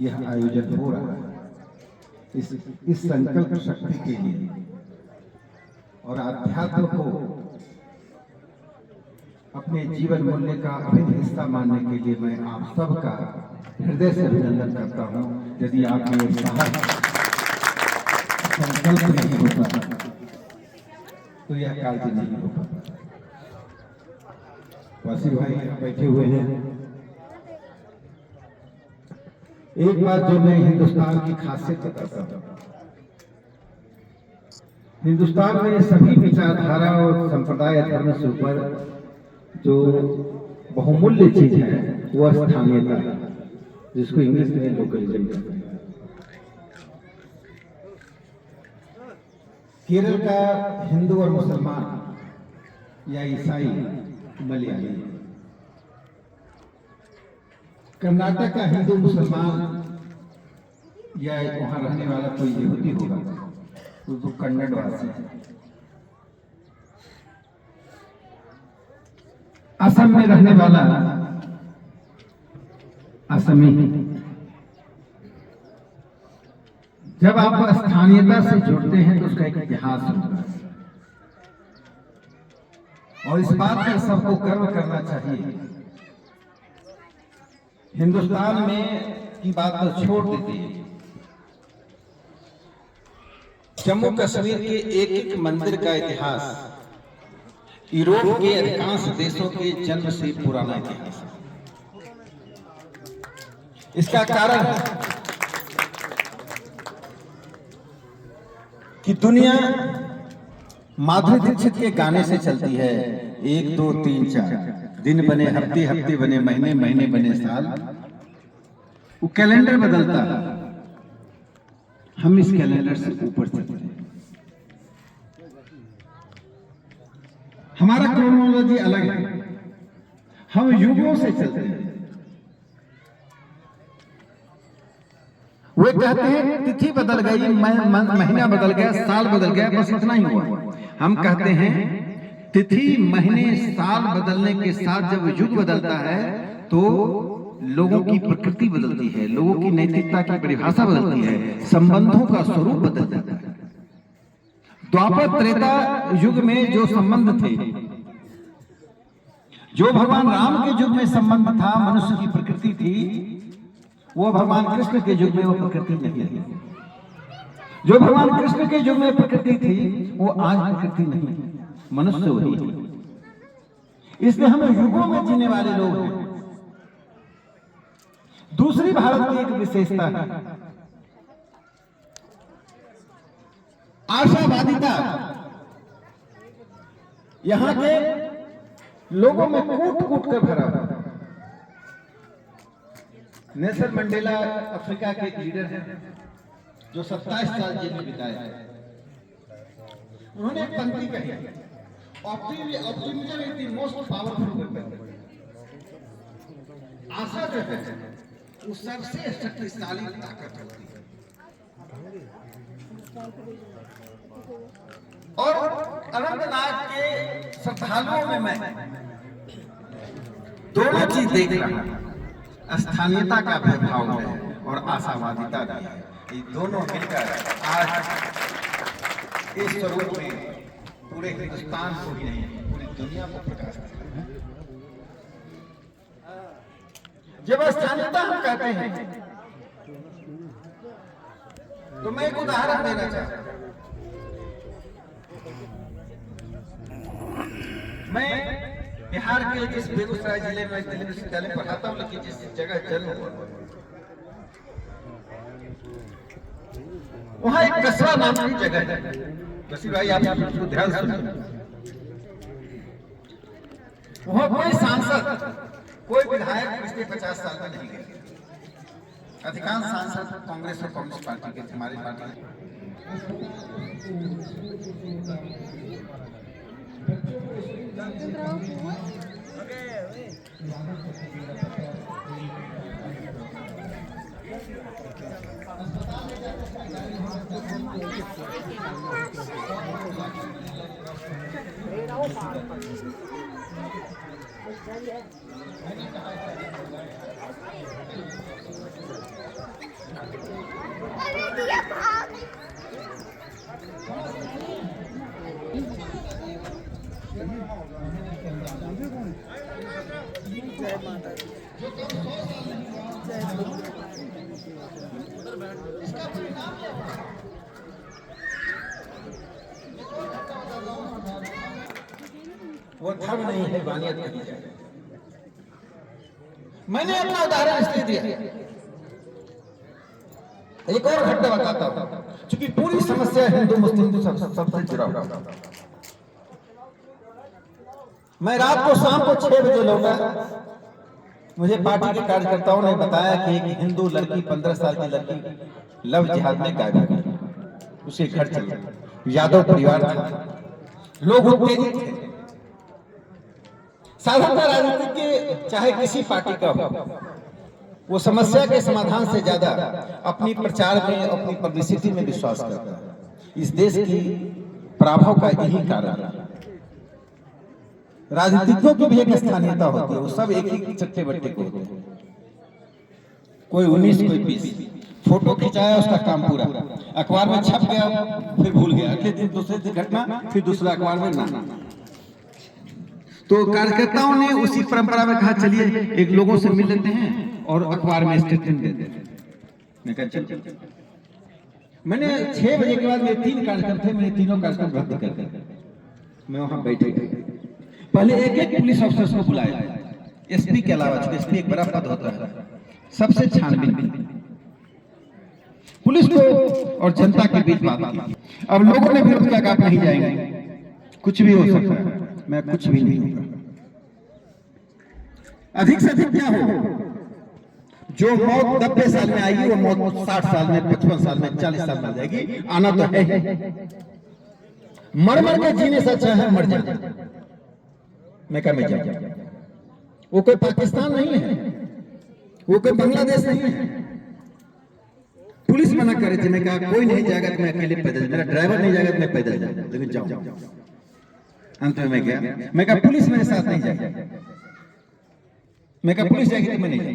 यह आयोजन हो रहा है इस संकल्प शक्ति के लिए और आध्यात्म को अपने जीवन मूल्य का अभिन्न हिस्सा मानने के लिए मैं आप सबका हृदय से अभिनंदन करता हूं। यदि आप ये साहस संकल्प नहीं होता तो यह कार्य नहीं हो पाता। वासी भाई यहाँ बैठे हुए हैं। एक बात जो मैं हिंदुस्तान की खासियत बताता हूं, हिंदुस्तान में सभी विचारधारा और संप्रदाय धर्म से ऊपर जो बहुमूल्य चीज है वह स्थानीयता है, जिसको इंग्लिश में लोकलिज्म कहते हैं। केरल का हिंदू और मुसलमान या ईसाई मलयाली, कर्नाटक का हिंदू मुसलमान या वहां रहने वाला कोई यहूदी होगा तो कन्नड़ वासी है। असम में रहने वाला असमी। जब आप स्थानीयता से जुड़ते हैं तो उसका एक इतिहास होता है और इस बात पर सबको गर्व करना चाहिए। हिंदुस्तान में की बात तो छोड़ देती है, जम्मू कश्मीर के एक एक मंदिर का इतिहास यूरोप के अधिकांश देशों के जन्म से पुराना इतिहास है। इसका कारण कि दुनिया माधुरी दीक्षित के गाने से चलती है। 1 2 3 4 दिन बने हफ्ते, हफ्ते बने महीने, महीने बने साल। वो कैलेंडर बदलता है, हम इस कैलेंडर से ऊपर चलते हैं। हमारा क्रोनोलॉजी अलग है, हम युगों से चलते हैं। वे कहते हैं तिथि बदल गई, महीना बदल गया, साल बदल गया, बस इतना ही हुआ। हम कहते हैं तिथि महीने साल बदलने के साथ जब युग बदलता है तो लोगों की प्रकृति बदलती है, लोगों की नैतिकता की परिभाषा बदलती है, संबंधों का स्वरूप बदल जाता है। द्वापर त्रेता युग में जो संबंध थे, जो भगवान राम के युग में संबंध था, मनुष्य की प्रकृति थी, वो भगवान कृष्ण के युग में वो प्रकृति नहीं है। जो भगवान कृष्ण के युग में प्रकृति थी वो आज प्रकृति नहीं, मनुष्य वही है। इसलिए हम युगों में जीने वाले लोग हैं। दूसरी भारत की एक विशेषता है आशावादिता। यहां के लोगों में कूट कूट कर भरा हुआ। नेल्सन मंडेला अफ्रीका के एक लीडर हैं जो 27 साल जेल में बिताए हैं। उन्होंने एक पंक्ति कही, optimism is the most powerful weapon. आशा जो है वो सबसे शक्तिशाली ताकत होती है। और अनंतनाग के श्रद्धालुओं में मैं दोनों चीज देख रहा हूं, स्थानीयता का भाव है और आशावादिता भी है। ये दोनों मिलकर आज इस स्वरूप में पूरे हिंदुस्तान को ही नहीं पूरी दुनिया को प्रकाश कर रहे हैं। जब स्थानीयता हम कहते हैं तो मैं एक उदाहरण देना चाहता हूं। मैं बिहार के जिस बेगूसराय जिले में दिल्ली विश्वविद्यालय पढ़ाता हूं, लेकिन जिस जगह जन्म हुआ वहां एक कसरा नाम की जगह है। बसी भाई आप इसको ध्यान सुनिए। वहां कोई सांसद, कोई विधायक पिछले 50 साल में नहीं गए। अधिकांश सांसद कांग्रेस और कम्युनिस्ट पार्टी के थे, हमारी पार्टी। वो धर्म नहीं है, वानियत कही जाए। मैंने अपना उदाहरण इसलिए दिया, एक और घटना बताता हूं, क्योंकि पूरी समस्या हिंदू मुस्लिम सबसे जुड़ा हुआ। मैं रात को शाम को 6 बजे लौटा, मुझे पार्टी के कार्यकर्ताओं ने बताया कि एक हिंदू लड़की 15 साल की लड़की लव जिहाद में गायब हो गई, उसे घर चल गया। यादव परिवार था, लोग उत्तेजित थे। साधारणतः राजनीति के चाहे किसी पार्टी का हो, वो समस्या के समाधान से ज्यादा अपनी प्रचार में, अपनी पब्लिसिटी में विश्वास करता है। इस देश की प्रभाव का यही कारण है। राजनीतिज्ञों की भी एक स्थानीयता होती है, वो सब एक ही चट्टे बट्टे को होते हैं। कोई 19 कोई 20, फोटो खिंचाया उसका काम पूरा, अखबार में छप गया फिर भूल गया, अगले दिन दूसरे दिन घटना, फिर दूसरा अखबार में ना। तो कार्यकर्ताओं ने उसी परंपरा में कहा चलिए एक लोगों से मिल लेते हैं और अखबार में स्टेटमेंट दे देते हैं। मैं कहा चल। मैंने 6 बजे के बाद मेरे 3 कार्यक्रम थे, मैंने तीनों कार्यक्रम रद्द कर दिए। मैं वहां बैठे, पहले एक पुलिस अफसर को बुलाया, एसपी के अलावा, एसपी एक बड़ा पद होता है, सबसे छानबीन पुलिस को और जनता के बीच बात की। अब लोगों ने विरोध किया कि आप नहीं जाएंगे, कुछ भी हो सकता है। मैं कुछ भी नहीं होगा, अधिक से अधिक क्या हो, जो मौत 90 साल में आएगी वो मौत 60 साल में, 55 साल में, 40 साल में आ जाएगी। आना तो है, मर मर के जीने से अच्छा है मर जाए। मैं कहा मैं जाऊंगा, वो कोई पाकिस्तान नहीं है, वो कोई बांग्लादेश नहीं है। पुलिस मना कर रही थी, मैं कहा कोई नहीं जाएगा तो मैं अकेले पैदल, मेरा ड्राइवर नहीं जाएगा तो मैं पैदल जाऊंगा, लेकिन जाऊंगा। अंत में मैं गया, मैं कहा पुलिस मेरे साथ नहीं जाएगी, मैं कहा पुलिस जाएगी तो मैं नहीं जाऊंगा।